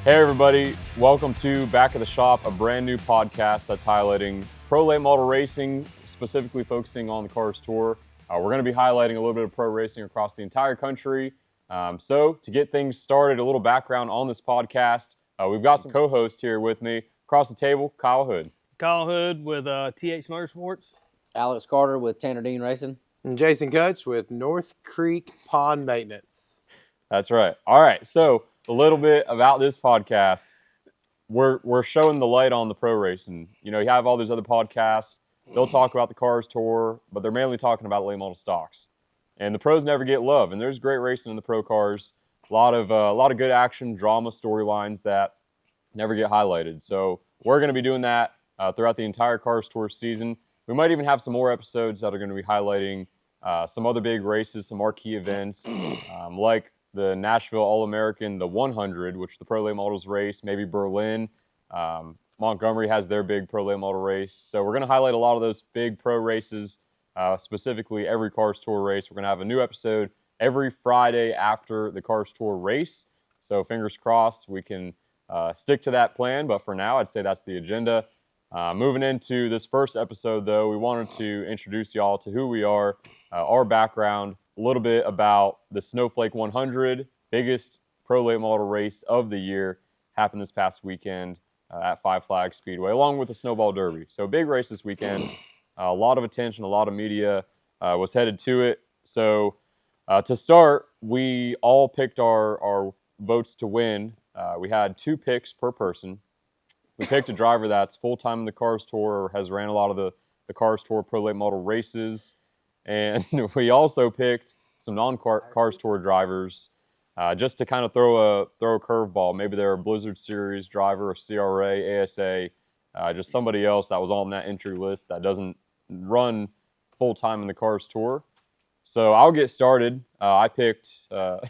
Hey everybody, welcome to Back of the Shop, a brand new podcast that's highlighting pro late model racing, specifically focusing on the Cars Tour. We're going to be highlighting a little bit of pro racing across the entire country. So to get things started, a little background on this podcast, we've got some co-hosts here with me. Across the table, Kyle Hood. Kyle Hood with TH Motorsports. Alex Carter with Tanner Dean Racing. And Jason Kutsch with North Creek Pond Maintenance. That's right. All right, so a little bit about this podcast. We're showing the light on the pro racing. You know, you have all these other podcasts. They'll talk about the Cars Tour, but they're mainly talking about late model stocks. And the pros never get love. And there's great racing in the pro cars. A lot of good action, drama, storylines that never get highlighted. So we're going to be doing that throughout the entire Cars Tour season. We might even have some more episodes that are going to be highlighting some other big races, some marquee events, like the Nashville All-American, the 100, which the Pro Late Models race, maybe Berlin. Montgomery has their big Pro Late Model race. So we're going to highlight a lot of those big pro races, specifically every Cars Tour race. We're going to have a new episode every Friday after the Cars Tour race. So fingers crossed we can stick to that plan. But for now, I'd say that's the agenda. Moving into this first episode, though, we wanted to introduce y'all to who we are, our background, a little bit about the Snowflake 100, biggest pro late model race of the year, happened this past weekend at Flags Speedway, along with the Snowball Derby. So big race this weekend. A lot of attention, a lot of media was headed to it. So to start, we all picked our votes to win. We had 2 picks per person. We picked a driver that's full-time in the Cars Tour, has ran a lot of the Cars Tour Pro Late Model races. And we also picked some non-Cars Tour drivers just to kind of throw a curveball. Maybe they're a Blizzard Series driver, a CRA, ASA, just somebody else that was on that entry list that doesn't run full-time in the Cars Tour. So I'll get started. I picked a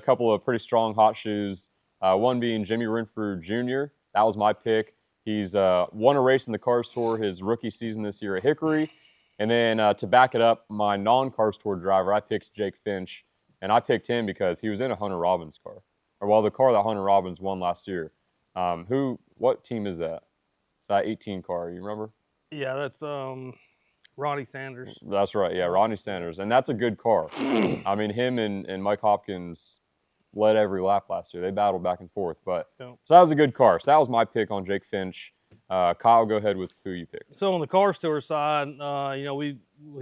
couple of pretty strong hot shoes. One being Jimmy Renfrew Jr. That was my pick. He's won a race in the Cars Tour his rookie season this year at Hickory. And then to back it up, my non-Cars Tour driver, I picked Jake Finch. And I picked him because he was in a Hunter Robbins car. The car that Hunter Robbins won last year. What team is that? That 18 car, you remember? Yeah, that's Ronnie Sanders. That's right, yeah, Ronnie Sanders. And that's a good car. I mean, him and Mike Hopkins led every lap last year. They battled back and forth. But So that was a good car. So that was my pick on Jake Finch. Kyle, go ahead with who you picked. So on the Cars Tour side, we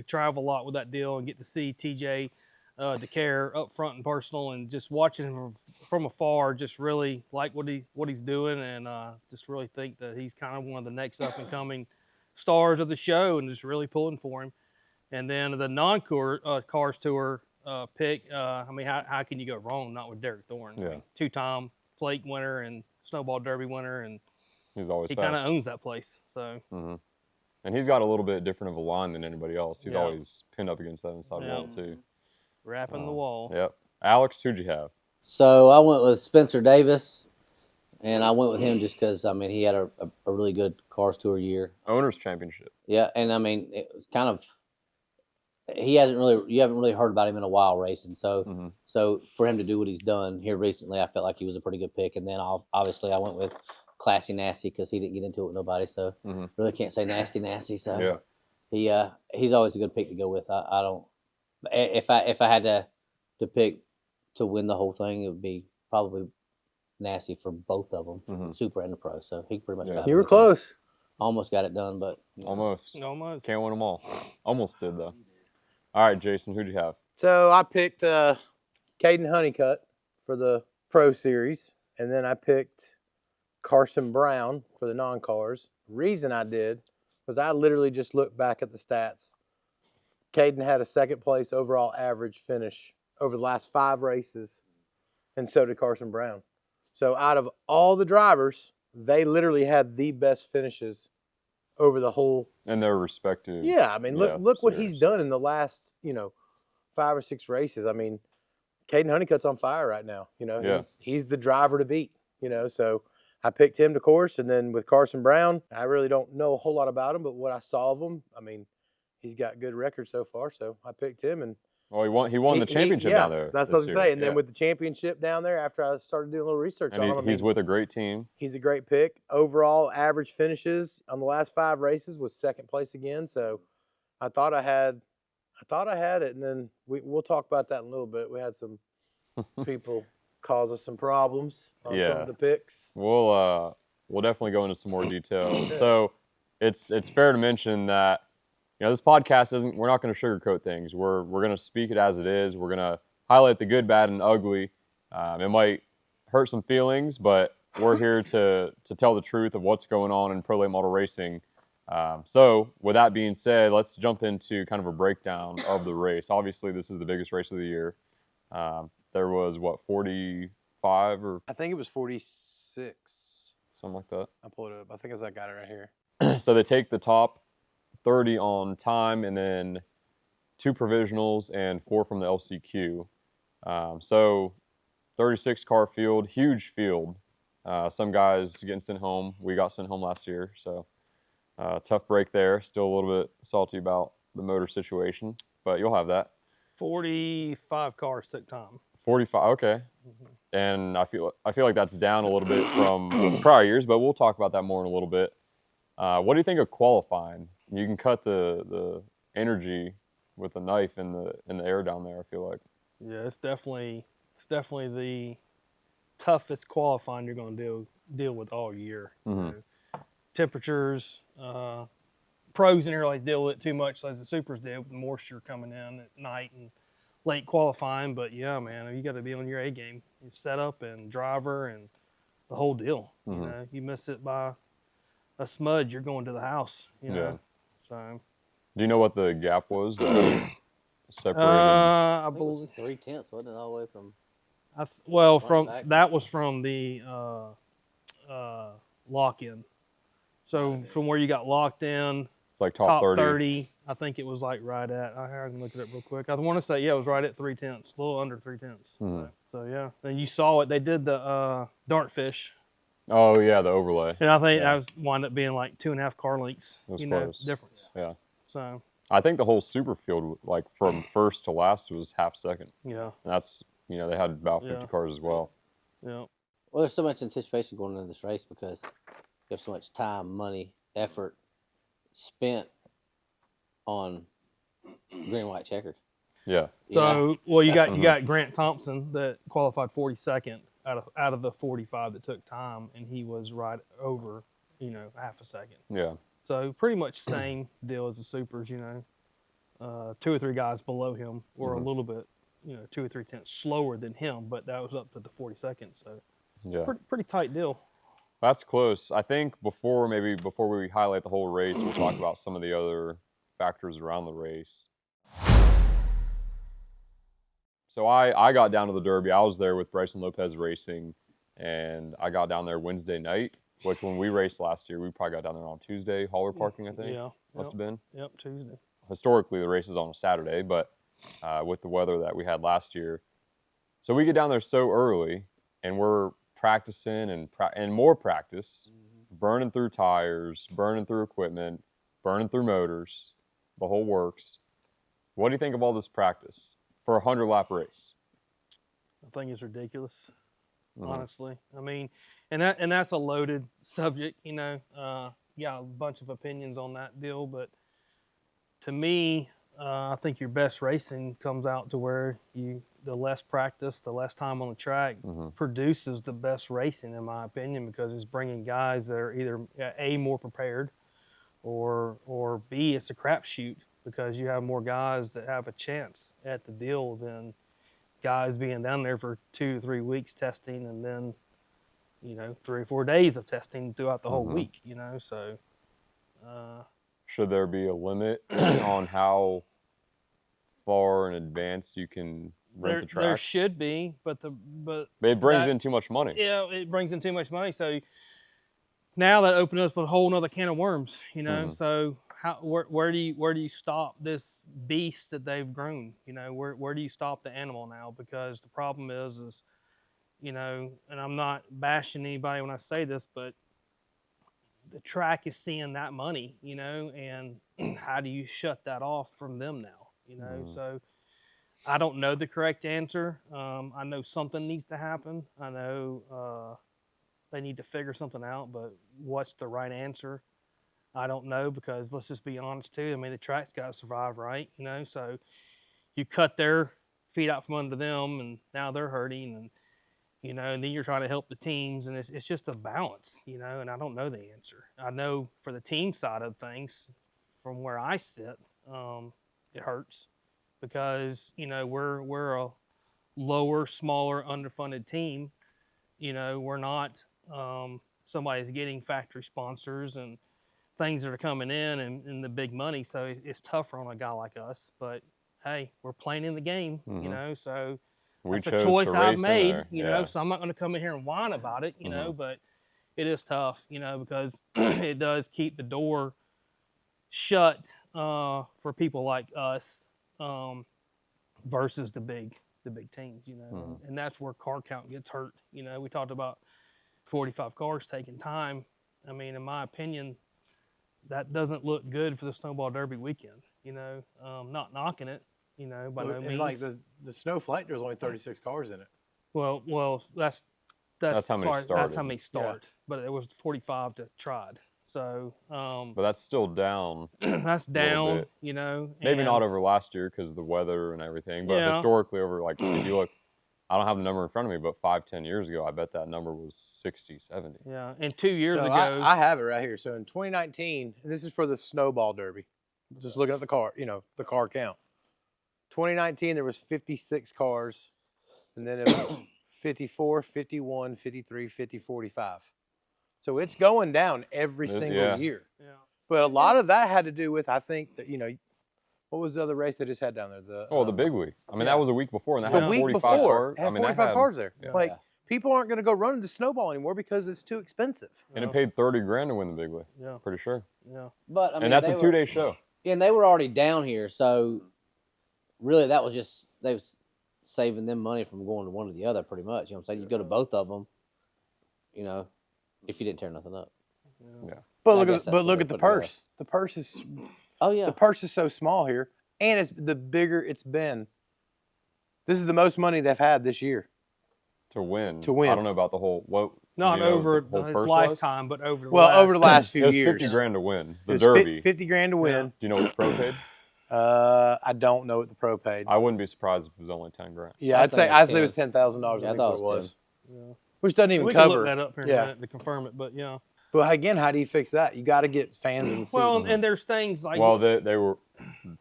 travel a lot with that deal and get to see TJ DeCare up front and personal, and just watching him from afar, just really like what he's doing, and just really think that he's kind of one of the next up and coming stars of the show, and just really pulling for him. And then the non-Cars Tour pick, how can you go wrong not with Derek Thorne? Yeah. I mean, 2-time Flake winner and Snowball Derby winner, and He kind of owns that place. So. Mm-hmm. And he's got a little bit different of a line than anybody else. He's Yeah. always pinned up against that inside wall too. Wrapping the wall. Yep. Alex, who'd you have? So I went with Spencer Davis, and I went with him just because, he had a really good Cars Tour year. Owners Championship. Yeah, and it was kind of, you haven't really heard about him in a while racing. So so for him to do what he's done here recently, I felt like he was a pretty good pick. And then obviously I went with Classy Nasty because he didn't get into it with nobody. So really can't say Nasty. So yeah. He's always a good pick to go with. I don't. If I had to pick to win the whole thing, it would be probably Nasty for both of them, Super and the Pro. So he pretty much got it. You were close. Almost got it done, but Almost. Almost. Can't win them all. Almost did though. All right, Jason, who'd you have? So I picked Caden Honeycutt for the Pro Series, and then I picked Carson Brown for the non-cars. Reason I did was I literally just looked back at the stats. Caden had a second place overall average finish over the last 5 races, and so did Carson Brown. So out of all the drivers, they literally had the best finishes over the whole. And their respective. Yeah, look what he's series. done in the last 5 or 6 races. Caden Honeycutt's on fire right now. He's the driver to beat. So I picked him to course, and then with Carson Brown, I really don't know a whole lot about him, but what I saw of him, he's got good record so far. So I picked him, and Well, he won the championship down there. That's what I was going to say. And then with the championship down there, after I started doing a little research on him, he's with a great team. He's a great pick. Overall average finishes on the last 5 races was second place again. So I thought I had it. And then we'll talk about that in a little bit. We had some people cause us some problems on some of the picks. We'll definitely go into some more detail. So it's fair to mention that, you know, this podcast we're not going to sugarcoat things. We're going to speak it as it is. We're going to highlight the good, bad, and ugly. It might hurt some feelings, but we're here to tell the truth of what's going on in pro late model racing. So with that being said, let's jump into kind of a breakdown of the race. Obviously, this is the biggest race of the year. There was, 45 or? I think it was 46. Something like that. I pulled it up. I think I got it right here. So they take the top 30 on time, and then 2 provisionals and 4 from the LCQ. So 36 car field, huge field. Some guys getting sent home. We got sent home last year, so tough break there. Still a little bit salty about the motor situation, but you'll have that. 45 cars took time. 45, okay. And I feel like that's down a little bit from prior years, but we'll talk about that more in a little bit. What do you think of qualifying? You can cut the energy with a knife in the air down there, I feel like. Yeah, it's definitely the toughest qualifying you're going to deal with all year. You know, temperatures, pros in here like deal with it too much as the supers did with moisture coming in at night and late qualifying. But yeah, man, you got to be on your A game. Your setup and driver and the whole deal. You know, you miss it by a smudge, you're going to the house. You know, so. Do you know what the gap was that separated? I believe it was 3/10, wasn't it, all the way from? That was from the lock-in. So from where you got locked in, it's like top 30, I think it was like right at. I can look it up real quick. I want to say it was right at 3/10, a little under 3/10. So yeah, and you saw it. They did the dartfish. Oh yeah, the overlay. And I think that wound up being like 2.5 car lengths. Difference. Yeah. So. I think the whole super field, like from first to last, was half second. Yeah. And that's, you know, they had about 50 cars as well. Yeah. Well, there's so much anticipation going into this race because you have so much time, money, effort spent on green, white, checkered. Yeah. So, you got Grant Thompson that qualified 42nd out of the 45 that took time, and he was right over, half a second. Yeah. So pretty much same deal as the supers. 2 or 3 guys below him were a little bit, 2 or 3 tenths slower than him, but that was up to the 42nd. So yeah, pretty tight deal. That's close. I think before we highlight the whole race, we'll talk about some of the other factors around the race. So I got down to the Derby. I was there with Bryson Lopez Racing, and I got down there Wednesday night, which when we raced last year, we probably got down there on Tuesday, hauler parking, I think. Yeah. Must have been. Yep, Tuesday. Historically, the race is on a Saturday, but with the weather that we had last year. So we get down there so early, and we're practicing and more practice, burning through tires, burning through equipment, burning through motors, the whole works. What do you think of all this practice for a 100-lap race? I think it's ridiculous, honestly. I mean, and that's a loaded subject, got a bunch of opinions on that deal, but to me, I think your best racing comes out to where the less practice, the less time on the track produces the best racing, in my opinion, because it's bringing guys that are either A, more prepared, or B, it's a crapshoot because you have more guys that have a chance at the deal than guys being down there for 2 to 3 weeks testing and then 3 or 4 days of testing throughout the whole week, so should there be a limit on how far in advance you can rent the track? There should be, but it brings in too much money. Yeah, it brings in too much money. So now that opens up a whole nother can of worms, So where do you stop this beast that they've grown? Where do you stop the animal now? Because the problem is and I'm not bashing anybody when I say this, but the track is seeing that money, and how do you shut that off from them now? So I don't know the correct answer. I know something needs to happen. I know they need to figure something out, but what's the right answer? I don't know, because let's just be honest too. I mean, the track's got to survive, right? You know, so you cut their feet out from under them, and now they're hurting, and you know, and then you're trying to help the teams, and it's just a balance, you know. And I don't know the answer. I know for the team side of things, from where I sit, it hurts because you know we're a lower, smaller, underfunded team. You know, we're not somebody's getting factory sponsors and things that are coming in and the big money, so it's tougher on a guy like us. But hey, we're playing in the game, you know, so that's a choice I've made, you know, so I'm not going to come in here and whine about it, you know, but it is tough, you know, because it does keep the door shut for people like us versus the big teams, you know, and that's where car count gets hurt. You know, we talked about 45 cars taking time. I mean, in my opinion, that doesn't look good for the Snowball Derby weekend, you know. Not knocking it, you know, by no means. Like the Snowflake, there's only 36 cars in it. Well, that's how many started. That's how many start, but it was 45 that tried. So, but that's still down. That's down, you know. Maybe not over last year because of the weather and everything, but historically over, like, if you look, I don't have the number in front of me, but 5-10 years ago, I bet that number was 60, 70. Yeah, and 2 years ago. I have it right here. So in 2019, and this is for the Snowball Derby, just looking at the car, you know, the car count. 2019, there was 56 cars, and then it was 54, 51, 53, 50, 45. So it's going down every single year. Yeah. But a lot of that had to do with, I think, that, you know, what was the other race they just had down there? The big week. I mean, that was a week before, and that had 45 cars. Had 45 cars there. Yeah. Like, people aren't going to go running to Snowball anymore because it's too expensive. And it paid $30,000 to win the big week. Yeah, pretty sure. Yeah, but I mean, and that's a 2-day show. Yeah, and they were already down here, so really that was just they was saving them money from going to one or the other, pretty much. You know what I'm saying? You go to both of them, you know, if you didn't tear nothing up. Yeah. But look at the purse. The purse is. Oh yeah. The purse is so small here, and it's the bigger it's been. This is the most money they've had this year. To win. I don't know about the whole Not over his lifetime, but over the over the last few years. It was $50,000 to win the Derby. $50,000 to win. Do you know what the pro paid? I don't know what the pro paid. I wouldn't be surprised if it was only $10,000. Yeah, I'd say it was $10,000. I think what it was. Yeah. Which doesn't even cover. We can look that up here in a minute to confirm it, but yeah. But again, how do you fix that? You got to get fans in the seats. Well, and there's things like. Well, they were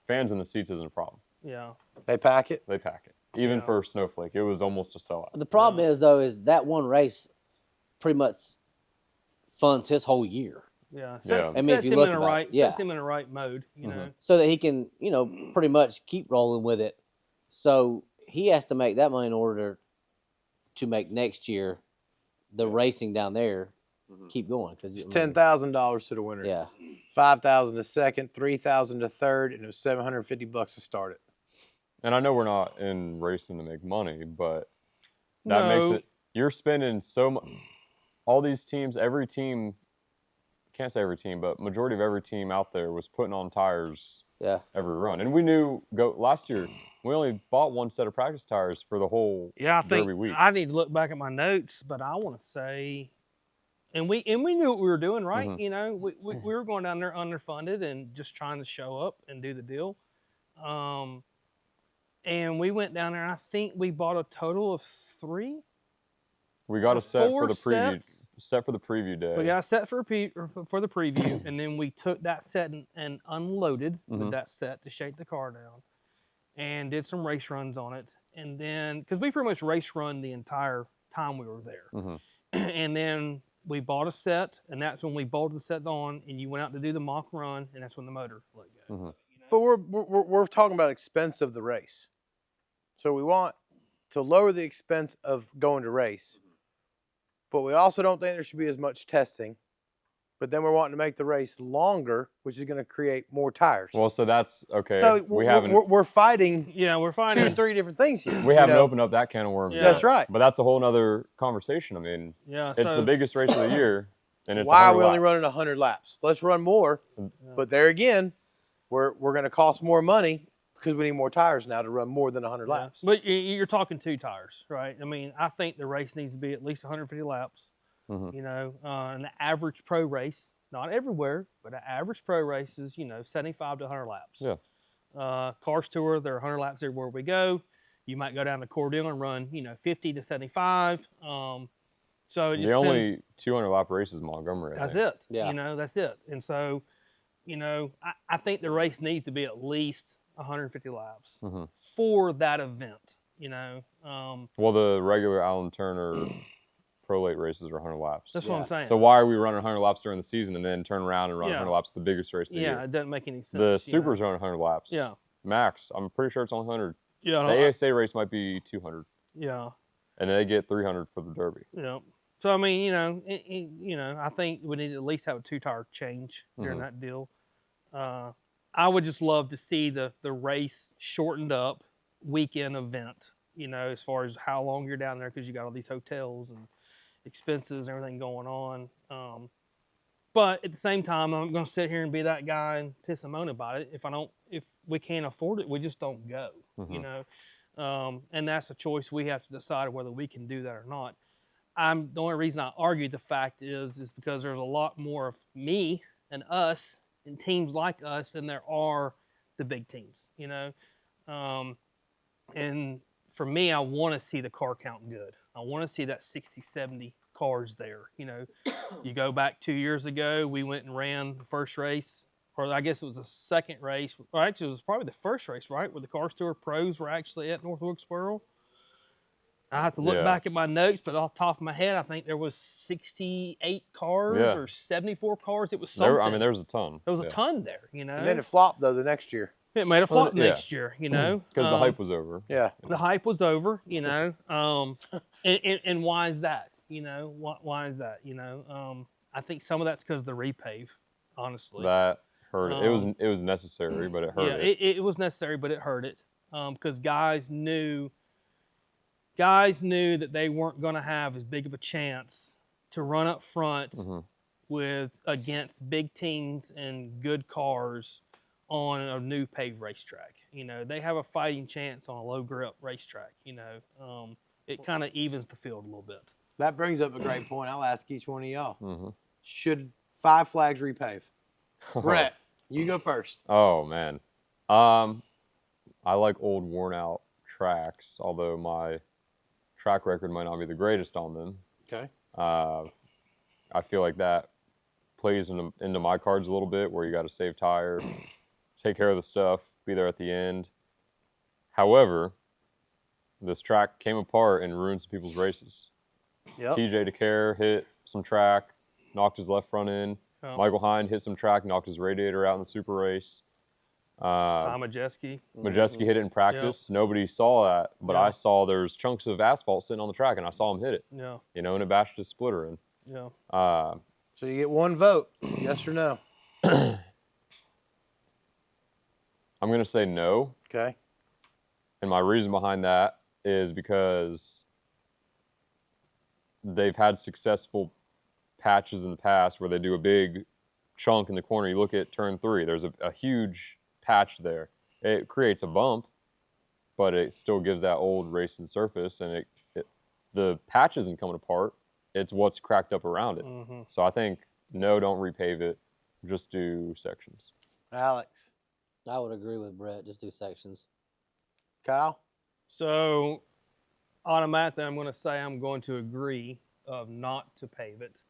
fans in the seats isn't a problem. Yeah. They pack it. They pack it. Even for Snowflake, it was almost a sellout. The problem is is that one race pretty much funds his whole year. Yeah. I mean, if you look at it, sets him in the right mode, you know. So that he can, you know, pretty much keep rolling with it. So he has to make that money in order to make next year the racing down there keep going. It's $10,000 to the winner. Yeah. $5,000 to second, $3,000 to third, and it was $750 to start it. And I know we're not in racing to make money, but that makes it. You're spending so much. All these teams, every team. Can't say every team, but majority of every team out there was putting on tires. Every run, and we knew last year. We only bought one set of practice tires for the whole Derby week. I need to look back at my notes, but I want to say, and we knew what we were doing, right? You know, we were going down there underfunded and just trying to show up and do the deal. And we went down there, and I think we bought a total of 3. We got a set for the preview. Set for the preview day. We got a set for the preview, and then we took that set and unloaded with that set to shake the car down, and did some race runs on it. And then, because we pretty much race run the entire time we were there, and then we bought a set, and that's when we bolted the set on, and you went out to do the mock run, and that's when the motor let go. You know? But we're talking about expense of the race, so we want to lower the expense of going to race. But we also don't think there should be as much testing. But then we're wanting to make the race longer, which is going to create more tires. Well, so that's okay. So we're fighting. Yeah, we're fighting 2 or 3 different things here. We haven't opened up that can of worms. Yeah. Yet. That's right. But that's a whole other conversation. I mean, it's the biggest race of the year, and it's why are we only running 100 laps? Let's run more. But there again, we're going to cost more money because we need more tires now to run more than 100 Yeah. laps. But you're talking 2 tires, right? I mean, I think the race needs to be at least 150 laps. Mhm. You know, an average pro race, not everywhere, but an average pro race is, 75 to 100 laps. Yeah. Cars Tour, they're 100 laps everywhere we go. You might go down to Cordell and run, 50 to 75. So it just The depends. only 200 lap race is Montgomery. I That's think. it. Yeah. That's it. And so, I think the race needs to be at least 150 laps Mhm. for that event. Well, the regular Alan Turner Pro Late races are 100 laps. That's what I'm saying. So why are we running 100 laps during the season and then turn around and run Yeah. 100 laps the biggest race of the year? it doesn't make any sense. The Supers run 100 laps. Yeah. Max, I'm pretty sure it's only 100. Yeah. The ASA race might be 200, Yeah. and they get 300 for the Derby. Yeah. So I mean, I think we need to at least have a 2-tire change during Mhm. that deal. I would just love to see the race shortened up weekend event. As far as how long you're down there, because you got all these hotels and expenses and everything going on. But at the same time, I'm going to sit here and be that guy and piss and moan about it. If we can't afford it, we just don't go. Mhm. And that's a choice we have to decide whether we can do that or not. The only reason I argue the fact is because there's a lot more of me and us and teams like us than there are the big teams. And for me, I want to see the car count good. I want to see that 60, 70 cars there. You go back 2 years ago, we went and ran the first race, or I guess it was the second race. Or actually, it was probably the first race, right? Where the Cars Tour pros were actually at North Wilkesboro. I have to look Yeah. back at my notes, but off the top of my head, I think there was 68 cars Yeah. or 74 cars. It was something. There was a ton. There was a ton there, And then it flopped, though, the next year. It made a flop yeah. next year, Because the hype was over. Yeah. The hype was over, and why is that? Why is that? I think some of that's because of the repave, honestly. That hurt it. It was necessary, but it hurt it. It was necessary, but it hurt it because guys knew that they weren't going to have as big of a chance to run up front Mhm. against big teams and good cars on a new paved racetrack. They have a fighting chance on a low grip racetrack. It kind of evens the field a little bit. That brings up a great point. I'll ask each one of y'all. Mhm. Should 5 Flags repave? Brett, you go first. Oh man, I like old worn out tracks, although my track record might not be the greatest on them. Okay. I feel like that plays into my cards a little bit, where you got to save tire, take care of the stuff, be there at the end. However, this track came apart and ruined some people's races. Yep. TJ DeCare hit some track, knocked his left front end. Oh. Michael Hind hit some track, knocked his radiator out in the super race. Tom Majeski. Majeski hit it in practice. Nobody saw that, but Yeah. I saw there's chunks of asphalt sitting on the track, and I saw him hit it. Yeah. And it bashed his splitter in. Yeah. So you get 1 vote, yes or no? I'm gonna say no, Okay. and my reason behind that is because they've had successful patches in the past where they do a big chunk in the corner. You look at turn 3, there's a huge patch there. It creates a bump, but it still gives that old racing surface, and the patch isn't coming apart. It's what's cracked up around it. Mm-hmm. So I think no, don't repave it. Just do sections. Alex. I would agree with Brett. Just do sections. Kyle. So automatically, I'm going to say I'm going to agree of not to pave it.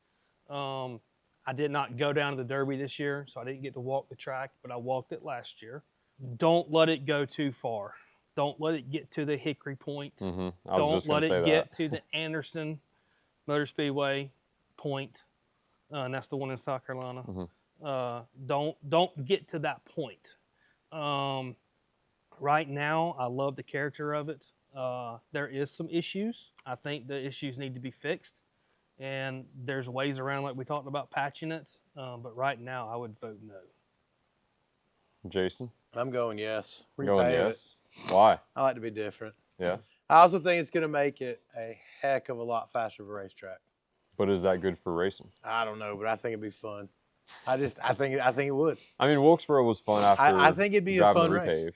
I did not go down to the Derby this year, so I didn't get to walk the track, but I walked it last year. Don't let it go too far. Don't let it get to the Hickory Point. I was Don't just gonna let say it that. get to the Anderson Motor Speedway point, and that's the one in South Carolina. Don't get to that point. Right now, I love the character of it. There is some issues. I think the issues need to be fixed, and there's ways around, like we talked about, patching it. But right now, I would vote no. Jason? I'm going yes. Going Repave it. yes. Why? I like to be different. Yeah. I also think it's going to make it a heck of a lot faster of a racetrack. But is that good for racing? I don't know, but I think it'd be fun. I think it would. I mean, Wilkesboro was fun after I think it'd be a driving fun the race. repave.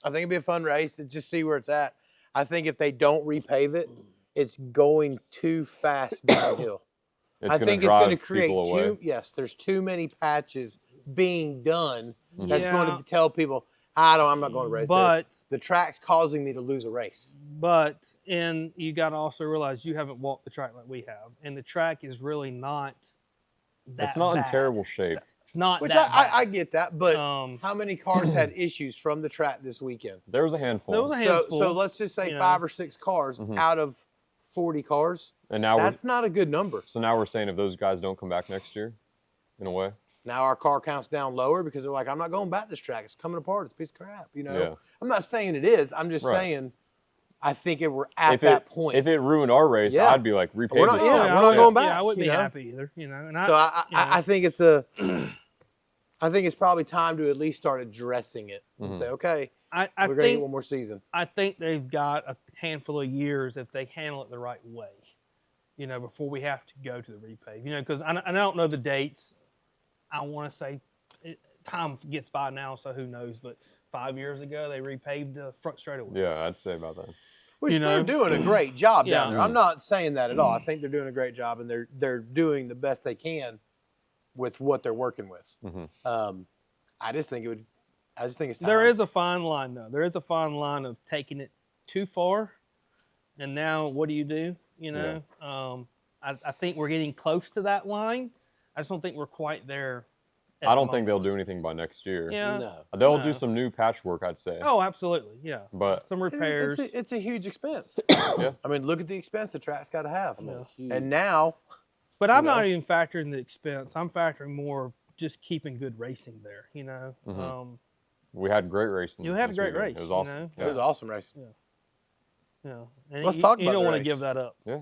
I think it'd be a fun race to just see where it's at. I think if they don't repave it, it's going too fast downhill. I think it's going to create there's too many patches being done. That's going to tell people, I'm not going to race there. The track's causing me to lose a race. And you got to also realize you haven't walked the track like we have, and the track is really not that It's not bad. in terrible shape. It's not Which that bad. I get that, but how many cars had issues from the track this weekend? There was a handful. There was a handful. So let's just say 5 or 6 cars out of 40 cars. And now that's not a good number. So now we're saying if those guys don't come back next year, in a way. Now our car count's down lower because they're like, I'm not going back this track. It's coming apart. It's a piece of crap. Yeah. I'm not saying it is. I'm just saying I think if we're at that point. If it ruined our race, I'd be like, repave this. We're not going back. Yeah, I wouldn't be happy either. And so I think it's I think it's probably time to at least start addressing it and say, okay, we're going to get one more season. I think they've got a handful of years if they handle it the right way, before we have to go to the repave. Because I don't know the dates. I want to say time gets by now, so who knows. But 5 years ago, they repaved the front straightaway. Yeah, I'd say about that. Which they're doing a great job down there. I'm not saying that at all. I think they're doing a great job, and they're doing the best they can with what they're working with. I just think it's time. There is a fine line, though. There is a fine line of taking it too far, and now what do you do? I think we're getting close to that line. I just don't think we're quite there. I don't think they'll do anything by next year. Yeah, No. They'll do some new patchwork, I'd say. Oh, absolutely, yeah. But some repairs. It's a huge expense. Yeah. I mean, look at the expense the track's got to have. Huge. And now. But I'm not even factoring the expense. I'm factoring more just keeping good racing there. We had great racing. You had a great race. It was awesome. It was an awesome race. Yeah. And Let's talk about you don't the want to race. give that up. Yeah.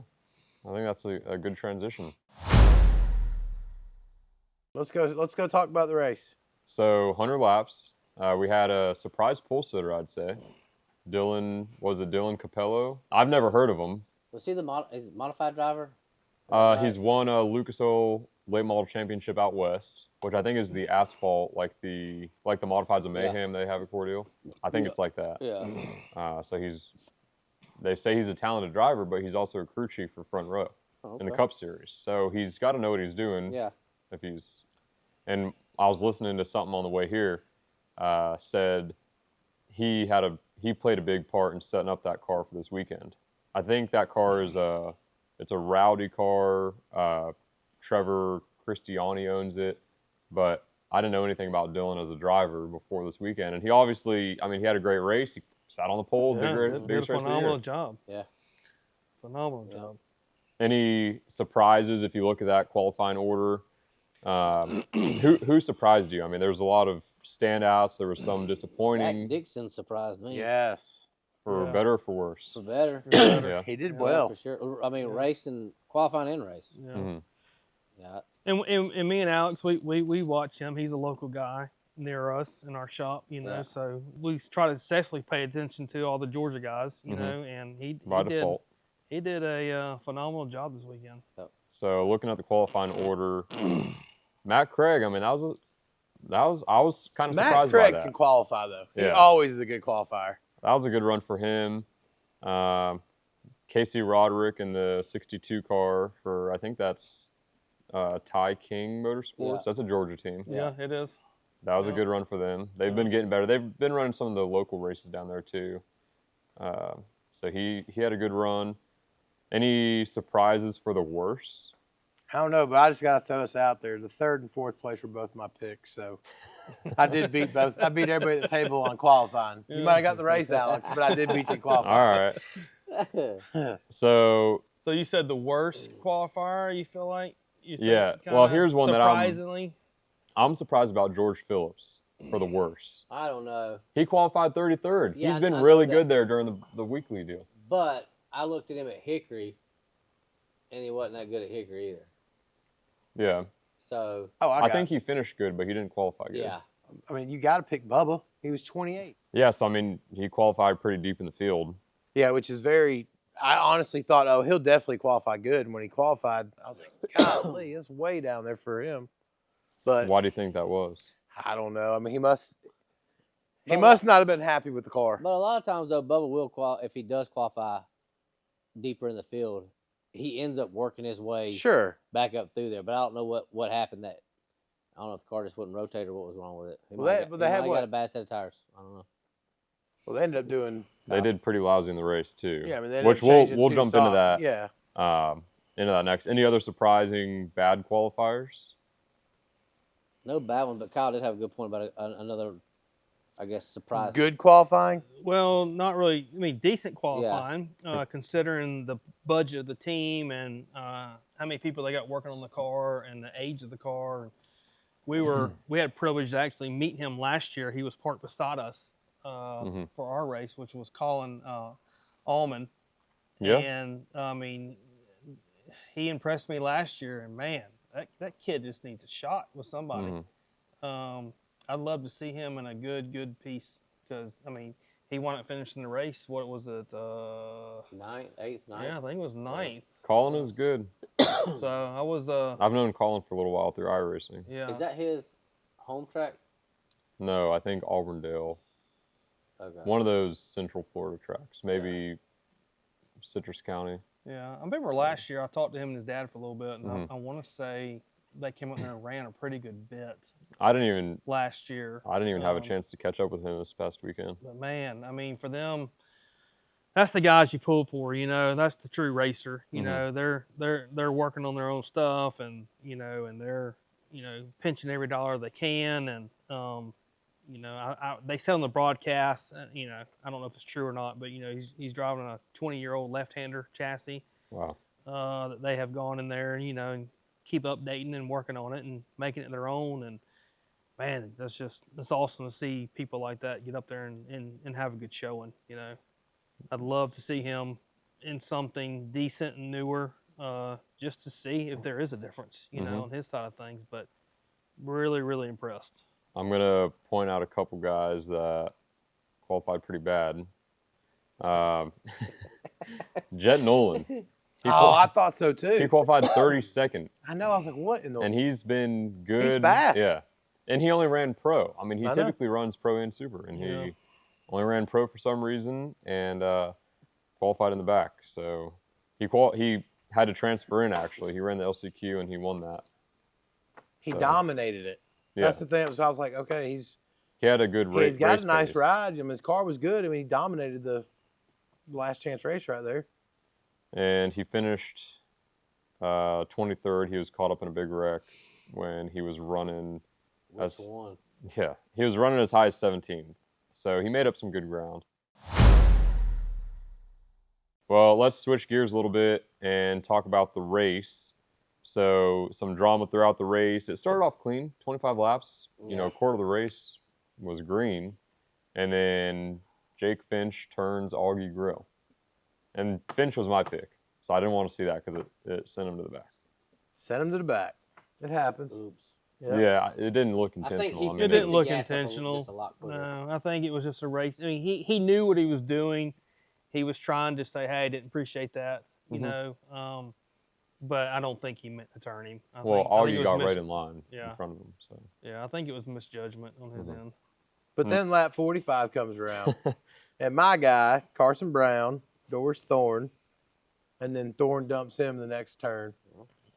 I think that's a good transition. Let's go talk about the race. So 100 laps. We had a surprise pole sitter, I'd say. Dylan Capello? I've never heard of him. Was he is it modified driver? He's won a Lucas Oil late model championship out west, which I think is the asphalt, like the modifieds of Mayhem they have at Cordele. I think it's like that. Yeah. So they say he's a talented driver, but he's also a crew chief for Front Row in the Cup Series. So he's got to know what he's doing. Yeah. And I was listening to something on the way here, said he played a big part in setting up that car for this weekend. I think that car is it's a rowdy car. Trevor Cristiani owns it, but I didn't know anything about Dylan as a driver before this weekend. And he obviously, he had a great race. He sat on the pole, Did a phenomenal job. Yeah. Phenomenal job. Any surprises if you look at that qualifying order? Who surprised you? There was a lot of standouts. There was some disappointing. Zach Dixon surprised me. Yes. For better or for worse? For better. Yeah. He did well. For sure. Racing, qualifying and race. Yeah. Mm-hmm. Yeah. And me and Alex, we watch him. He's a local guy near us in our shop, so we try to especially pay attention to all the Georgia guys, and he did a phenomenal job this weekend. So looking at the qualifying order, Matt Craig, I was kind of surprised by that. Matt Craig can qualify though. He always is a good qualifier. That was a good run for him. Casey Roderick in the 62 car for, I think that's Ty King Motorsports. Yeah. That's a Georgia team. Yeah, it is. That was a good run for them. They've been getting better. They've been running some of the local races down there too. So he had a good run. Any surprises for the worse? I don't know, but I just got to throw us out there. The 3rd and 4th place were both my picks, so I did beat both. I beat everybody at the table on qualifying. You might have got the race, Alex, but I did beat you in qualifying. All right. So you said the worst qualifier, you feel like? Well, here's one that surprisingly. I'm surprised about George Phillips for the worst. I don't know. He qualified 33rd. Yeah, He's been I really know good there during the weekly deal. But I looked at him at Hickory, and he wasn't that good at Hickory either. Yeah. So. I think he finished good, but he didn't qualify good. Yeah. You got to pick Bubba. He was 28. Yeah, so he qualified pretty deep in the field. Yeah, which is very. I honestly thought, he'll definitely qualify good. And when he qualified, I was like, golly, that's way down there for him. But why do you think that was? I don't know. He must not have been happy with the car. But a lot of times, though, Bubba will if he does qualify deeper in the field, he ends up working his way back up through there. But I don't know what happened. I don't know if the car just wouldn't rotate or what was wrong with it. He might have got a bad set of tires. I don't know. Well, they ended up doing. They did pretty lousy in the race too. Yeah, I mean, which we'll jump into that. Yeah. Into that next. Any other surprising bad qualifiers? No bad one, but Kyle did have a good point about another, I guess, surprise. Good qualifying? Well, not really. I mean, decent qualifying, considering the budget of the team and how many people they got working on the car and the age of the car. We had privilege to actually meet him last year. He was parked beside us for our race, which was Colin Allman. Yeah. And I mean, he impressed me last year, and man, that kid just needs a shot with somebody. I'd love to see him in a good piece because, I mean, he wanted to finish in the race. What was it? 9th, 8th, 9th? Yeah, I think it was 9th. Colin is good. So I was. I've known Colin for a little while through iRacing. Yeah. Is that his home track? No, I think Auburndale. Okay. One of those Central Florida tracks, maybe Citrus County. Yeah, I remember last year I talked to him and his dad for a little bit, and I want to say they came up there and ran a pretty good bit. Last year. I didn't even have a chance to catch up with him this past weekend. But man, I mean, for them, that's the guys you pull for. You know, that's the true racer. You know, they're working on their own stuff, and and they're pinching every dollar they can, and they say on the broadcast, I don't know if it's true or not, but he's driving a 20-year-old left-hander chassis. Wow. That they have gone in there, and keep updating and working on it and making it their own. And man, that's awesome to see people like that get up there and have a good showing. I'd love to see him in something decent and newer, just to see if there is a difference, on his side of things. But really, really impressed. I'm going to point out a couple guys that qualified pretty bad. Jet Nolan. I thought so too. He qualified 32nd. I know. I was like, what in the world? And he's been good. He's fast. Yeah. And he only ran pro. I mean, he typically runs pro and super. And he only ran pro for some reason and qualified in the back. So he had to transfer in, actually. He ran the LCQ and he won that. He dominated it. Yeah. That's the thing. I was like, okay, he had a good race. He's got a nice ride. I mean, his car was good. I mean, he dominated the last chance race right there. And he finished 23rd. He was caught up in a big wreck when he was running. Which one? Yeah, he was running as high as 17th. So he made up some good ground. Well, let's switch gears a little bit and talk about the race. So some drama throughout the race. It started off clean, 25 laps. A quarter of the race was green. And then Jake Finch turns Augie Grill. And Finch was my pick. So I didn't want to see that because it sent him to the back. Sent him to the back. It happens. Oops. Yeah, it didn't look intentional. It didn't look intentional. No, I think it was just a race. I mean, he knew what he was doing. He was trying to say, hey, I didn't appreciate that, but I don't think he meant to turn him. Augie got right in line in front of him. So. Yeah, I think it was misjudgment on his end. But then lap 45 comes around, and my guy, Carson Brown, doors Thorne, and then Thorne dumps him the next turn.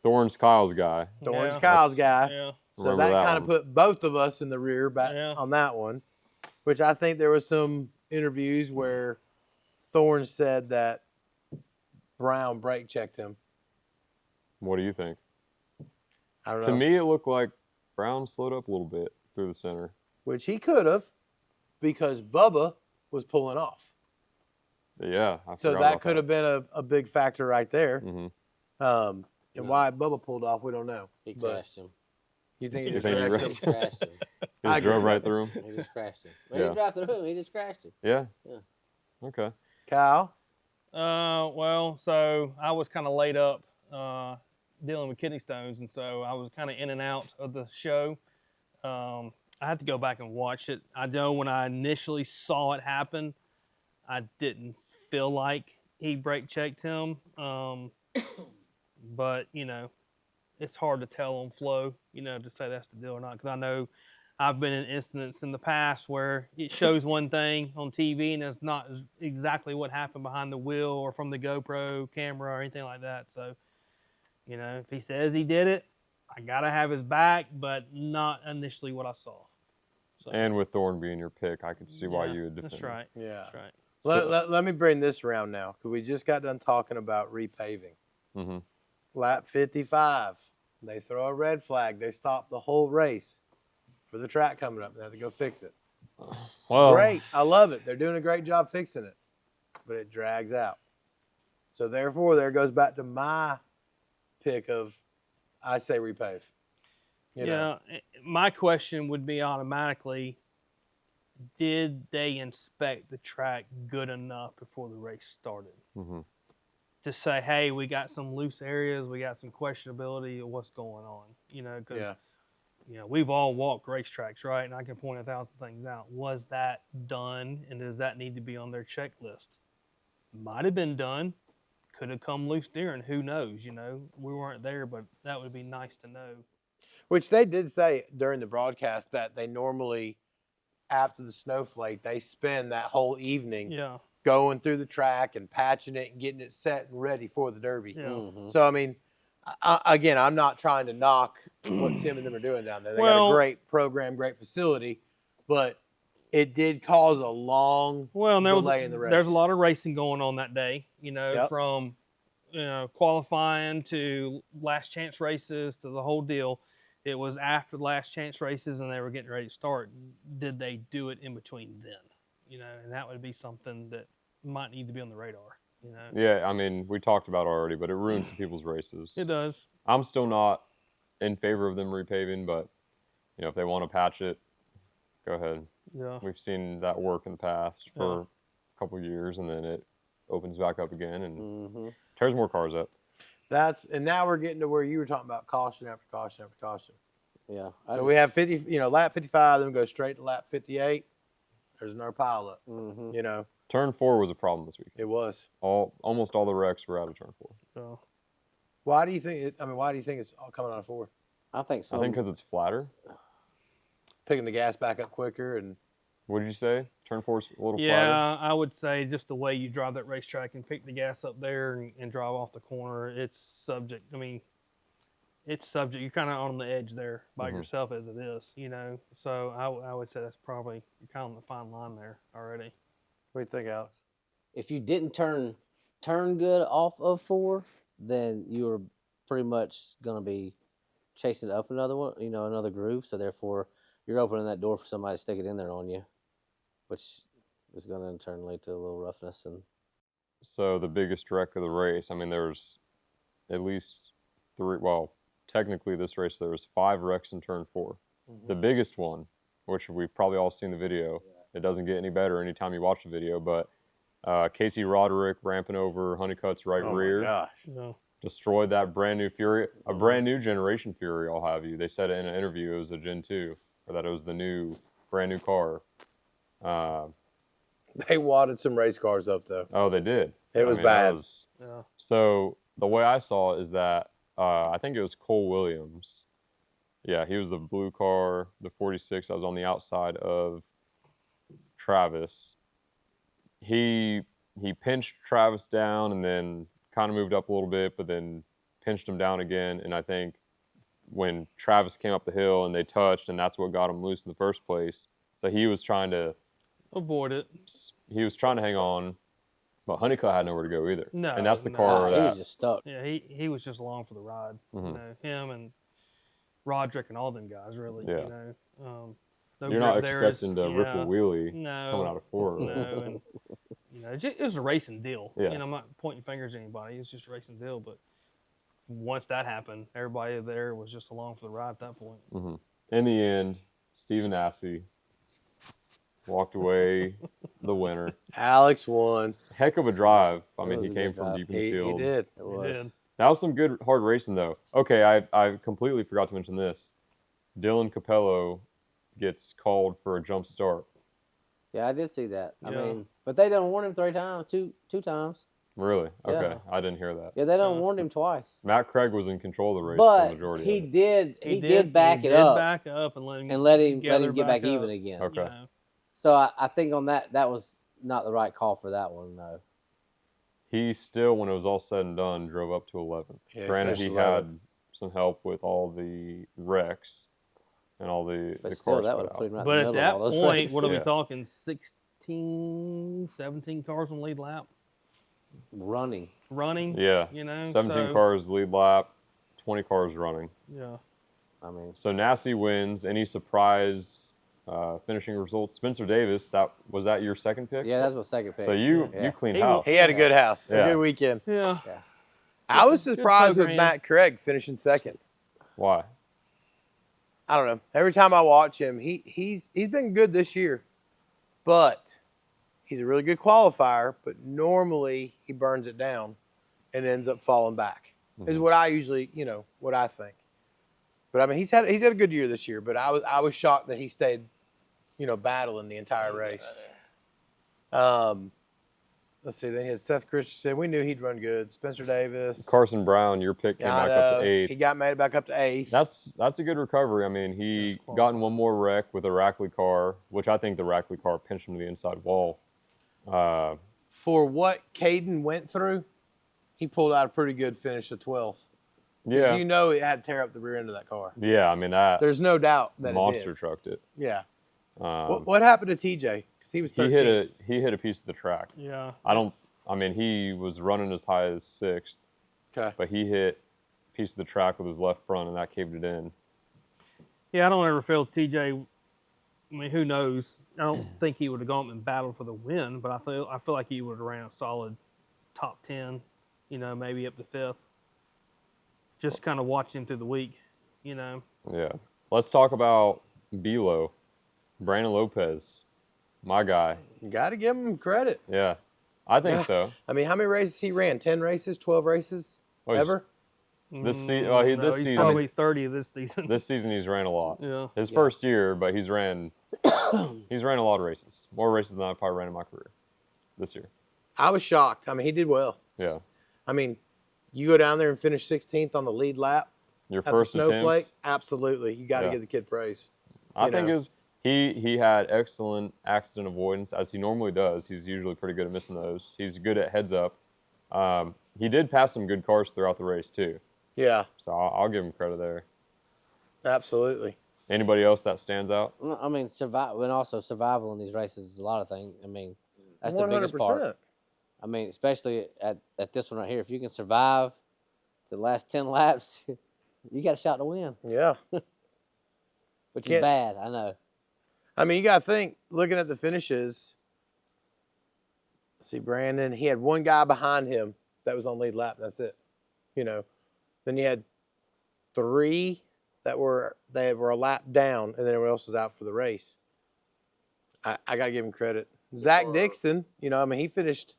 Thorne's Kyle's guy. Thorne's Kyle's guy. Yeah. So that kind of put both of us in the rear back on that one, which I think there was some interviews where Thorne said that Brown brake checked him. What do you think? I don't know. To me, it looked like Brown slowed up a little bit through the center. Which he could have, because Bubba was pulling off. Yeah. So that could have been a big factor right there. Mm-hmm. And why Bubba pulled off, we don't know. He crashed him. You think he just crashed him? He just drove right through him? He just crashed him. He didn't drive through him. He just crashed him. Yeah. Yeah. Okay. Kyle? Well, so I was kind of laid up dealing with kidney stones, and so I was kind of in and out of the show. I had to go back and watch it. I know when I initially saw it happen, I didn't feel like he brake checked him. But, it's hard to tell on flow, to say that's the deal or not. Because I've been in incidents in the past where it shows one thing on TV and it's not exactly what happened behind the wheel or from the GoPro camera or anything like that. So, you know, if he says he did it, I gotta have his back, but not initially what I saw. So, And with Thorne being your pick, I could see why yeah, you would defend That's him. right. Yeah. That's right. Let me bring this around now, because we just got done talking about repaving. Mm-hmm. Lap 55, they throw a red flag. They stop the whole race for the track coming up. They have to go fix it. Well, Great. I love it. They're doing a great job fixing it, but it drags out. So therefore, there goes back to my pick of, I say repave. You know? My question would be automatically, did they inspect the track good enough before the race started? Mm-hmm. To say, hey, we got some loose areas, we got some questionability of what's going on, you know, because you know, we've all walked racetracks, right? And I can point 1,000 things out. Was that done, and does that need to be on their checklist? Might have been done, could have come loose during. Who knows? You know, we weren't there, but that would be nice to know. Which they did say during the broadcast that they normally, after the Snowflake, they spend that whole evening going through the track and patching it and getting it set and ready for the Derby. Yeah. Mm-hmm. So, I mean, again, I'm not trying to knock what Tim and them are doing down there. They got a great program, great facility, but it did cause a long delay in the race. There's a lot of racing going on that day, you know, from qualifying to last chance races to the whole deal. It was after the last chance races and they were getting ready to start. Did they do it in between then? You know, and that would be something that might need to be on the radar. You know? Yeah, I mean, we talked about it already, but it ruins some people's races. It does. I'm still not in favor of them repaving, but you know, if they want to patch it, go ahead. Yeah. We've seen that work in the past for a couple of years, and then it opens back up again and tears more cars up. And now we're getting to where you were talking about caution after caution after caution. Yeah. So we have 50, you know, lap 55, then we go straight to lap 58. There's another pile up. Mm-hmm. You know. Turn 4 was a problem this weekend. It was. Almost all the wrecks were out of turn 4. So. Why do you think it's all coming out of 4? I think so. I think because it's flatter. Picking the gas back up quicker and. What did you say? Turn 4's a little flatter? Yeah, I would say just the way you drive that racetrack and pick the gas up there and drive off the corner, it's subject. I mean, it's subject. You're kind of on the edge there by yourself as it is, you know. So I would say that's probably kind of on the fine line there already. What do you think, Alex? If you didn't turn good off of 4, then you were pretty much going to be chasing up another one, you know, another groove. So therefore, you're opening that door for somebody to stick it in there on you, which is going to in turn lead to a little roughness. And so the biggest wreck of the race, I mean, there's at least 3. Well, technically this race there was 5 wrecks in turn 4. The biggest one, which we've probably all seen the video. It doesn't get any better anytime you watch the video, but Casey Roderick ramping over Honeycutt's right rear. My gosh. Yeah. Destroyed that brand new Fury, a brand new generation Fury, I'll have you. They said it in an interview, it was a Gen 2, or that it was the brand new car. They wadded some race cars up, though. Oh, they did. It was bad. So the way I saw it is that I think it was Cole Williams. Yeah, he was the blue car, the 46. I was on the outside of Travis. He pinched Travis down and then kind of moved up a little bit, but then pinched him down again. And I think when Travis came up the hill and they touched, and that's what got him loose in the first place. So he was trying to avoid it. He was trying to hang on, but Honeycutt had nowhere to go either. No, and that's the car he that was just stuck. Yeah, he was just along for the ride. You know, him and Roderick and all them guys, really. Yeah. You know, you're not expecting to rip a wheelie coming out of 4. No, and, you know, it was a racing deal. Yeah. You know, I'm not pointing fingers at anybody. It's just a racing deal. But once that happened, everybody there was just along for the ride at that point. In the end, Stephen Assey walked away the winner. Alex won. Heck of a drive. I mean, was he a came good from drive. deep in the field. He did. It was. He did. That was some good, hard racing, though. Okay, I completely forgot to mention this. Dylan Capello gets called for a jump start. Yeah, I did see that. I Yeah. mean, but they didn't warn him 3 times, two times. Really? Okay, Yeah. I didn't hear that. Yeah, they done Yeah. warned him twice. Matt Craig was in control of the race for the But majority he of it. did he did back it did up back up and let him let him gather get back even up, again. Okay. You know. So I think on that was not the right call for that one, though. He still, when it was all said and done, drove up to 11th. Yeah, he Granted, finished he 11th. had some help with all the wrecks and all the But the still, cars that put would have put out. him right But in the at middle that of all those point, races. what are we Yeah. talking? 16, 17 cars on lead lap Running. running. Yeah, You know, 17 so, cars lead lap, 20 cars running. Yeah. I mean, So Nassie wins. Any surprise finishing results? Spencer Davis, was that your second pick? yeah, that's my second pick. So you Yeah. cleaned He house. He had a good house, Yeah. a good weekend. Yeah. I was Good surprised with program. Matt Craig finishing second. Why? I don't know. Every time I watch him, he's been good this year, but he's a really good qualifier. But normally he burns it down and ends up falling back. Is Mhm. what I usually, what I think. But I mean, he's had a good year this year. But I was shocked that he stayed, battling the entire race. Let's see. Then he had Seth Christensen. We knew he'd run good. Spencer Davis. Carson Brown, your pick came Yeah, I back up know. to 8th. He got made back up to 8th. That's a good recovery. I mean, he That's close. got in one more wreck with a Rackley car, which I think the Rackley car pinched him to the inside wall. For what Caden went through, he pulled out a pretty good finish of 12th. Yeah, You know it had to tear up the rear end of that car. yeah. I mean that There's no doubt that monster it did. trucked it. Yeah. Um, What happened to TJ? Because he was 13th. he hit a piece of the track. Yeah. I mean, he was running as high as 6th, Okay. but he hit a piece of the track with his left front, and that caved it in. Yeah, I don't ever feel TJ. I mean, who knows? I don't think he would have gone and battled for the win, but I feel like he would have ran a solid top 10. Maybe up to 5th. Just kind of watching him through the week. Yeah. Let's talk about Belo, Brandon Lopez, my guy. You got to give him credit. Yeah, I think Yeah. so. I mean, how many races he ran? 10 races? 12 races? Oh, he's- Ever? This season, No, this he's season, probably 30 this season. this season he's ran a lot. Yeah. His Yeah. first year, but he's ran a lot of races, more races than I probably ran in my career this year. I was shocked. I mean, he did well. Yeah, I mean, you go down there and finish 16th on the lead lap your at the first Snowflake. attempt. Absolutely. You got to Yeah. give the kid praise. I you think know. it was he had excellent accident avoidance as he normally does. He's usually pretty good at missing those. He's good at heads up. He did pass some good cars throughout the race too, Yeah, so I'll give him credit there. absolutely. Anybody else that stands out? I mean, survival in these races is a lot of things. I mean, that's the biggest part. I mean, especially at this one right here. If you can survive to the last 10 laps, you got a shot to win, Yeah. which Can't- is bad. I know. I mean, you got to think, looking at the finishes, see, Brandon, he had one guy behind him that was on lead lap. That's it. Then you had 3 that were a lap down, and then everyone else was out for the race. I got to give him credit. Zach Dixon, I mean, he finished,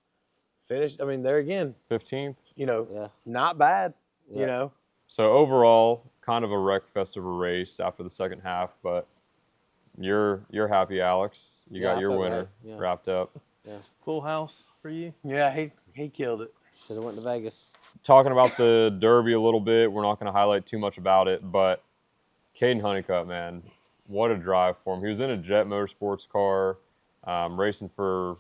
I mean, there again, 15th. Yeah. not bad, Yeah. So overall, kind of a wreck fest of a race after the second half, but you're happy, Alex. You Yeah, got I your feel winner great. Yeah. wrapped up. Full house for you. Yeah, he killed it. Should have went to Vegas. Talking about the Derby a little bit, we're not going to highlight too much about it, but Caden Honeycutt, man, what a drive for him. He was in a Jet Motorsports car, racing for,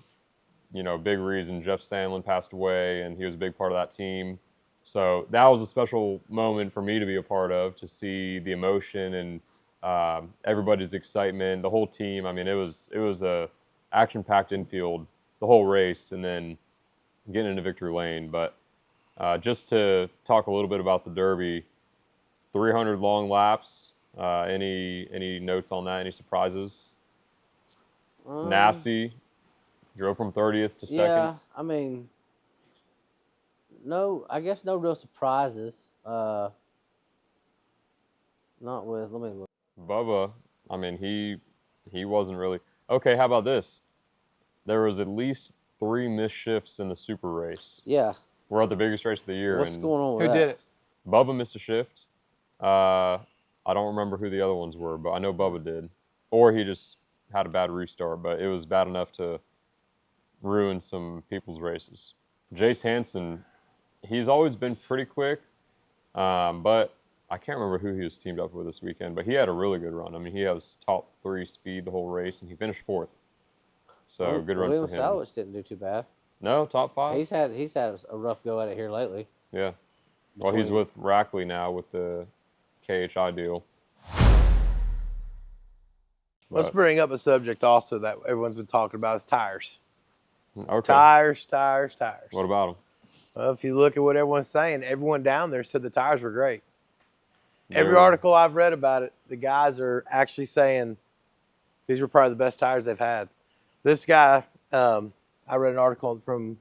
big reason. Jeff Sandlin passed away, and he was a big part of that team. So that was a special moment for me to be a part of, to see the emotion and everybody's excitement, the whole team. I mean, it was a action-packed infield the whole race, and then getting into victory lane. But just to talk a little bit about the Derby, 300 long laps. Any notes on that? Any surprises? Nassie drove from 30th to 2nd. Yeah, I mean, no, I guess no real surprises. Not with, let me look. Bubba, I mean, he wasn't really. Okay, how about this? There was at least 3 missed shifts in the Super Race. Yeah, We're at the biggest race of the year. what's and going on with Who that? did it? Bubba missed a shift. I don't remember who the other ones were, but I know Bubba did. Or he just had a bad restart, but it was bad enough to ruin some people's races. Jace Hansen, he's always been pretty quick, but I can't remember who he was teamed up with this weekend, but he had a really good run. I mean, he has top 3 speed the whole race, and he finished 4th. So good run William for him. Salwich didn't do too bad. No, top 5? He's had a rough go at it here lately. Yeah. Well, he's with Rackley now with the KHI deal. Let's But- bring up a subject also that everyone's been talking about is tires. Okay. Tires. What about them? Well, if you look at what everyone's saying, everyone down there said the tires were great. Every They're- article I've read about it, the guys are actually saying these were probably the best tires they've had. This guy, I read an article from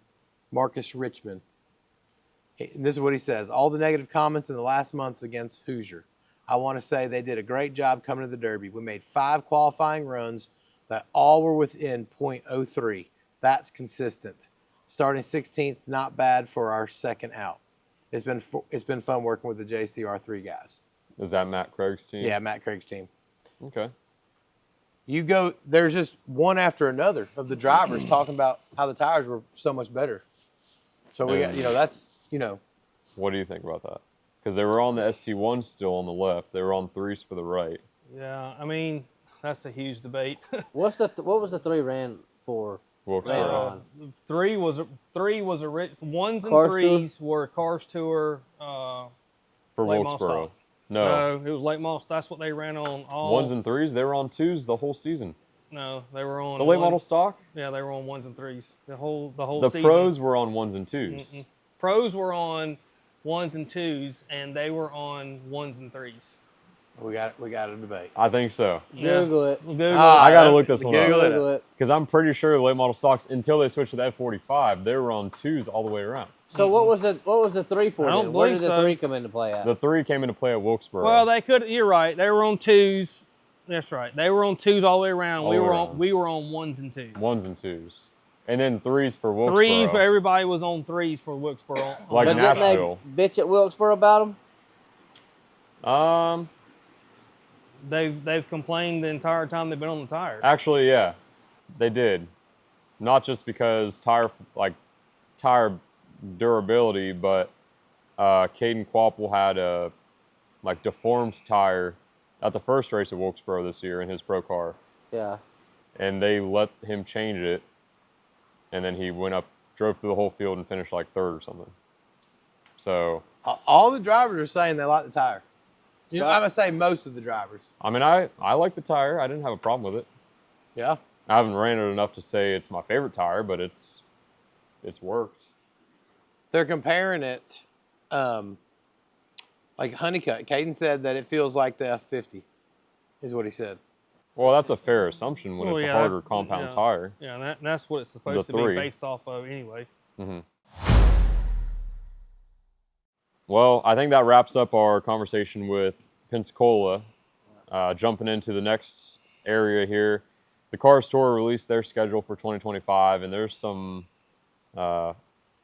Marcus Richmond. And this is what he says. All the negative comments in the last months against Hoosier. I want to say they did a great job coming to the Derby. We made 5 qualifying runs that all were within .03. That's consistent. Starting 16th, not bad for our second out. It's been fun working with the JCR3 guys. Is that Matt Craig's team? Yeah, Matt Craig's team. Okay. There's just one after another of the drivers talking about how the tires were so much better. So we got, that's, What do you think about that? Because they were on the ST1 still on the left. They were on 3s for the right. Yeah, I mean, that's a huge debate. What was the 3 ran for? Wilkesboro. on? Three was a ones and Cars threes were Cars Tour. For Late Wilkesboro. Model No. it was late model. That's what they ran on. All 1s and 3s, they were on 2s the whole season. No, they were on The late one- model stock? Yeah, they were on 1s and 3s the whole The season. pros were on 1s and 2s. Mm-mm. Pros were on 1s and 2s, and they were on 1s and 3s. we got a debate. I think so. Google it. Google I gotta look this one up. Google it. Google it. Because I'm pretty sure the late model stocks, until they switched to the F45, they were on 2s all the way around. So what was the 3 for? I don't then? Where did believe the so. 3 come into play at? The 3 came into play at Wilkesboro. Well, they could. You're right. They were on 2s. That's right. They were on 2s all the way around. All We the way were around. on 1s and 2s. 1s and 2s. And then 3s for Wilkesboro. 3s for everybody was on 3s for Wilkesboro. Like but didn't they Nashville. bitch at Wilkesboro about them? They've complained the entire time they've been on the tire. Actually, yeah, they did. Not just because tire durability, but Caden Quapple had a deformed tire at the first race at Wilkesboro this year in his pro car, Yeah. and they let him change it, and then he went up, drove through the whole field, and finished like 3rd or something. So, All the drivers are saying they like the tire. So- I'm gonna say most of the drivers. I mean, I like the tire. I didn't have a problem with it. Yeah. I haven't ran it enough to say it's my favorite tire, but it's worked. They're comparing it, like Honeycutt. Caden said that it feels like the F50, is what he said. Well, that's a fair assumption when Well, it's yeah, a harder that's- compound yeah. tire. Yeah, and that's what it's supposed The to be 3. based off of anyway. hmm Well, I think that wraps up our conversation with Pensacola. Jumping into the next area here, the Cars Tour released their schedule for 2025, and there's some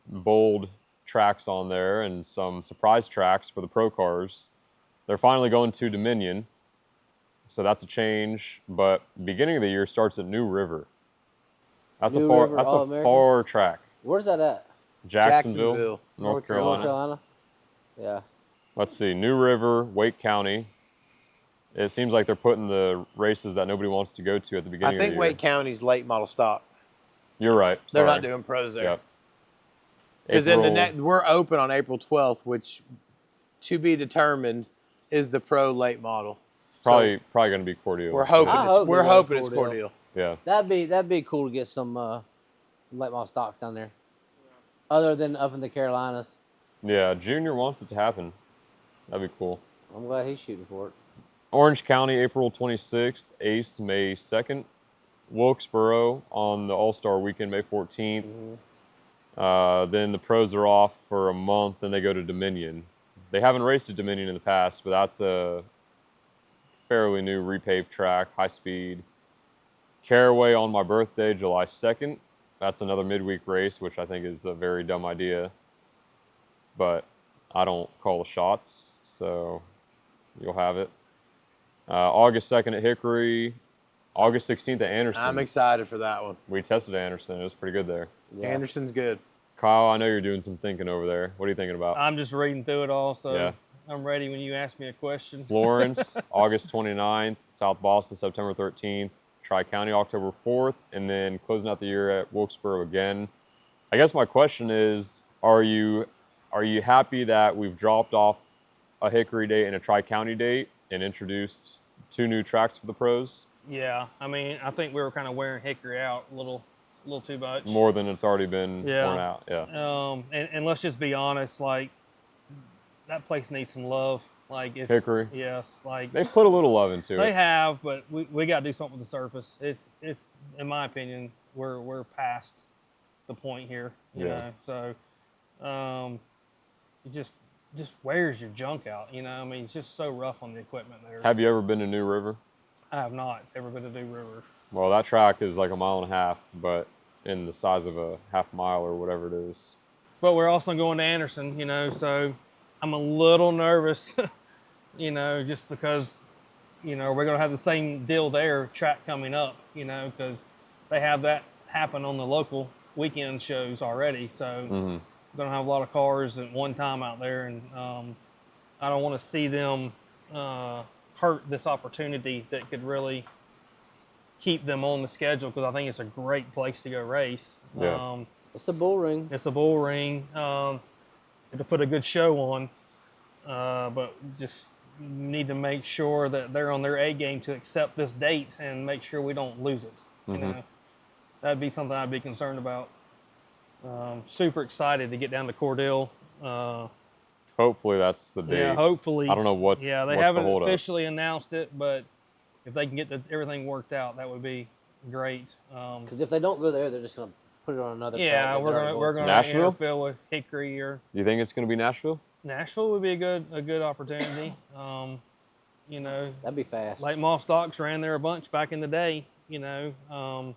bold tracks on there and some surprise tracks for the pro cars. They're finally going to Dominion, so that's a change. But beginning of the year starts at New River. That's New a far River that's a All-American? far track. Where's that at? Jacksonville, North North Carolina. Carolina? Yeah. Let's see, New River, Wake County. It seems like they're putting the races that nobody wants to go to at the beginning I of the think year. Wake County's late model stock. You're right. They're Sorry. not doing pros there. Yep. Because then April- we're open on April 12th, which to be determined is the pro late model. probably going to be Cordeal. We're hoping I hope we're we go hoping it's Cordell. Cordeal. Yeah. That'd be cool to get some late model stocks down there. Other than up in the Carolinas. Yeah. Junior wants it to happen. That'd be cool. I'm glad he's shooting for it. Orange County, April 26th. Ace, May 2nd. Wilkesboro on the All-Star Weekend, May 14th. Then the pros are off for a month, then they go to Dominion. They haven't raced at Dominion in the past, but that's a fairly new repaved track, high speed. Caraway on my birthday, July 2nd. That's another midweek race, which I think is a very dumb idea. But I don't call the shots, so you'll have it. August 2nd at Hickory. August 16th at Anderson. I'm excited for that one. We tested Anderson. It was pretty good there. Yeah. Anderson's good. Kyle, I know you're doing some thinking over there. What are you thinking about? I'm just reading through it all, so Yeah. I'm ready when you ask me a question. Florence, August 29th, South Boston, September 13th, Tri-County, October 4th, and then closing out the year at Wilkesboro again. I guess my question is, are you happy that we've dropped off a Hickory date and a Tri-County date and introduced 2 new tracks for the pros? Yeah, I mean, I think we were kind of wearing Hickory out a little too much. More than it's already been Yeah. worn out. Yeah. And let's just be honest, like that place needs some love. Like it's Hickory? Yes, like They put a little love into they it. have, but we got to do something with the surface. It's in my opinion, we're past the point here. You Yeah. know, so it just wears your junk out. You know, I mean, it's just so rough on the equipment there. Have you ever been to New River? I have not ever been to New River. Well, that track is like 1.5 miles, but in the size of a half mile or whatever it is. But we're also going to Anderson, you know, so I'm a little nervous, you know, just because, you know, we're going to have the same deal there, track coming up, you know, because they have that happen on the local weekend shows already. So we're going to have a lot of cars at one time out there, and I don't want to see them hurt this opportunity that could really keep them on the schedule, because I think it's a great place to go race. Yeah. It's a bull ring. It's a bull ring. It'll put a good show on, but just need to make sure that they're on their A game to accept this date and make sure we don't lose it. You know, that'd be something I'd be concerned about. Super excited to get down to Cordell. Hopefully that's the date. Yeah, hopefully. I don't know what's Yeah, they what's haven't the holdup. officially announced it, but if they can get everything worked out, that would be great. Because if they don't go there, they're just going to put it on another track. Yeah, that we're they're already gonna to. Nashville? interfere with Hickory or Do you think it's going to be Nashville? Nashville would be a good opportunity. You know, That'd be fast. Late Model Stocks ran there a bunch back in the day. You know,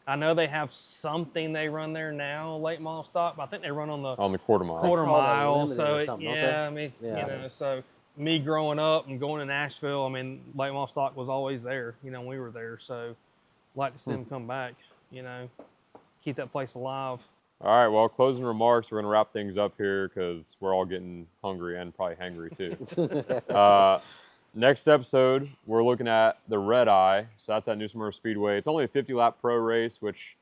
I know they have something they run there now, Late Model Stock, but I think they run on the On the quarter mile. quarter call it mile. limited So or something, don't they? yeah, I mean, it's, Yeah. you know, so me growing up and going to Nashville, I mean, Late Model Stock was always there. You know, when we were there, so like to see them come back. You know, keep that place alive. All right, well, closing remarks. We're going to wrap things up here because we're all getting hungry and probably hangry too. Next episode, we're looking at the Red Eye. So that's at New Smyrna Speedway. It's only a 50-lap pro race, which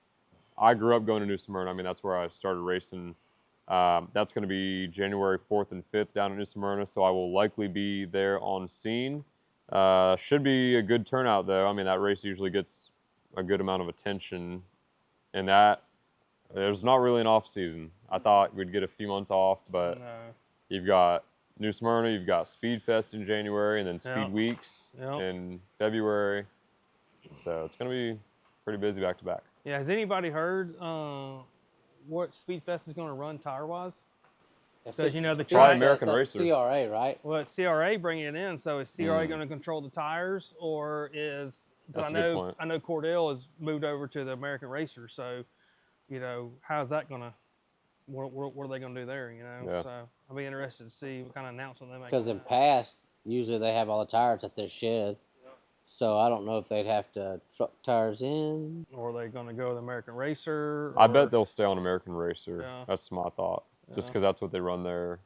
I grew up going to New Smyrna. I mean, that's where I started racing. That's going to be January 4th and 5th down in New Smyrna, so I will likely be there on scene. Should be a good turnout, though. I mean, that race usually gets a good amount of attention, and that there's not really an off season. I thought we'd get a few months off, but No. you've got New Smyrna, you've got Speed Fest in January, and then Speed Yeah. Weeks Yeah. in February. So it's going to be pretty busy back to back. Yeah, has anybody heard what Speed Fest is going to run tire-wise? If Because, you it's know, the Speed track- Fest, American that's Racer. CRA, right? Well, it's CRA bringing it in, so is CRA going to control the tires, or is? Because That's a good point. I know Cordell has moved over to the American Racer, so you know, how's that going to? What are they going to do there? You know, Yeah. so I'll be interested to see what kind of announcement they make. Because in past, usually they have all the tires at their shed. So I don't know if they'd have to truck tires in. Or are they going to go with American Racer? I or- bet they'll stay on American Racer. Yeah. That's my thought. Just Yeah. because that's what they run there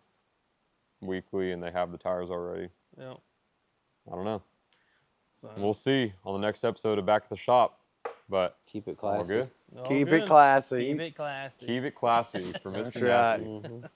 weekly and they have the tires already. Yeah. I don't know. So, We'll see on the next episode of Back at the Shop. But Keep it all classy. good. all Keep good. it classy. Keep it classy. Keep it classy for That's Mr. right. Nasty. Mhm.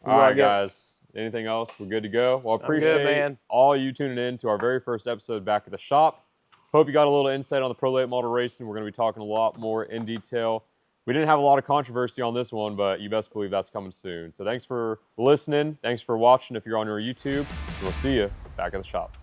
All right, good. guys. Anything else? We're good to go. Well, I I'm appreciate good, man. all you tuning in to our very first episode of Back at the Shop. Hope you got a little insight on the Pro Late Model Racing. We're going to be talking a lot more in detail. We didn't have a lot of controversy on this one, but you best believe that's coming soon. So thanks for listening. Thanks for watching if you're on our YouTube. We'll see you back at the shop.